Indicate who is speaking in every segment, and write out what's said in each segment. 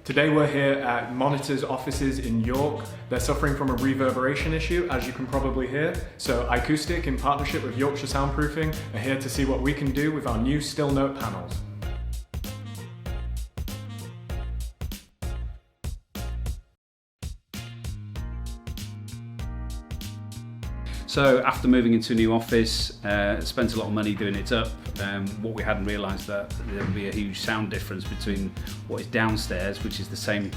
Speaker 1: Today we're here at Monitor's offices in York. They're suffering from a reverberation issue, as you can probably hear. So iKoustic, in partnership with Yorkshire Soundproofing, are here to see what we can do with our new still note panels.
Speaker 2: So after moving into a new office, spent a lot of money doing it up. What we hadn't realised that there would be a huge sound difference between what is downstairs, which is the same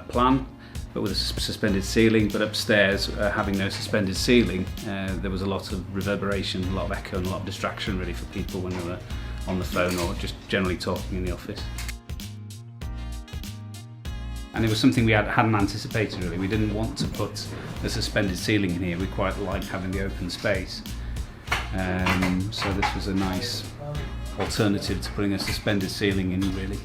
Speaker 2: plan, but with a suspended ceiling, but upstairs, having no suspended ceiling, there was a lot of reverberation, a lot of echo and a lot of distraction really for people when they were on the phone or just generally talking in the office. And it was something we hadn't anticipated really. We didn't want to put a suspended ceiling in here. We quite liked having the open space. So this was a nice alternative to putting a suspended ceiling in really.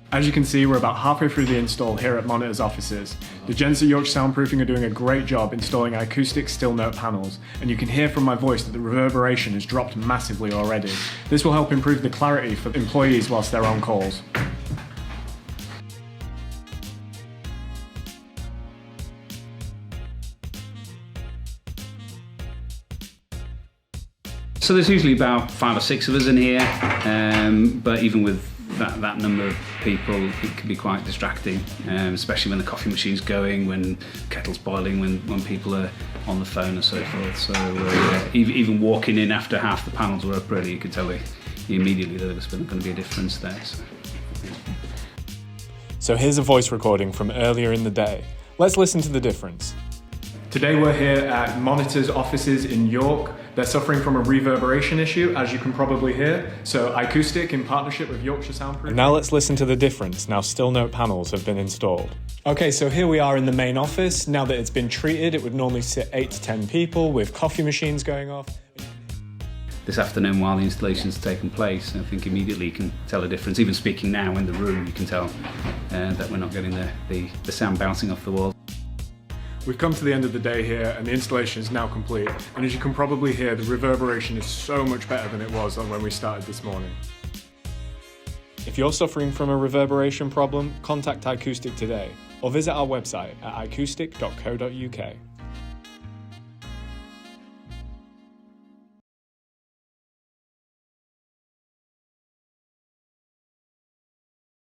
Speaker 1: As you can see, we're about halfway through the install here at Monitor's offices. The gents at Yorkshire Soundproofing are doing a great job installing iKoustic still note panels, and you can hear from my voice that the reverberation has dropped massively already. This will help improve the clarity for employees whilst they're on calls.
Speaker 2: So there's usually about 5 or 6 of us in here, but even with that number of people, it can be quite distracting, especially when the coffee machine's going, when kettle's boiling, when people are on the phone and so forth. So even walking in after half the panels were up really, you could tell immediately that there was going to be a difference there.
Speaker 1: So here's a voice recording from earlier in the day. Let's listen to the difference. Today we're here at Monitor's offices in York. They're suffering from a reverberation issue, as you can probably hear. So iKoustic, in partnership with Yorkshire Soundproofing. Now let's listen to the difference now still note panels have been installed. Okay, so here we are in the main office. Now that it's been treated, it would normally sit 8 to 10 people with coffee machines going off.
Speaker 2: This afternoon, while the installation's taken place, I think immediately you can tell a difference. Even speaking now in the room, you can tell that we're not getting the sound bouncing off the walls.
Speaker 1: We've come to the end of the day here and the installation is now complete, and as you can probably hear, the reverberation is so much better than it was when we started this morning. If you're suffering from a reverberation problem, contact iKoustic today or visit our website at ikoustic.co.uk.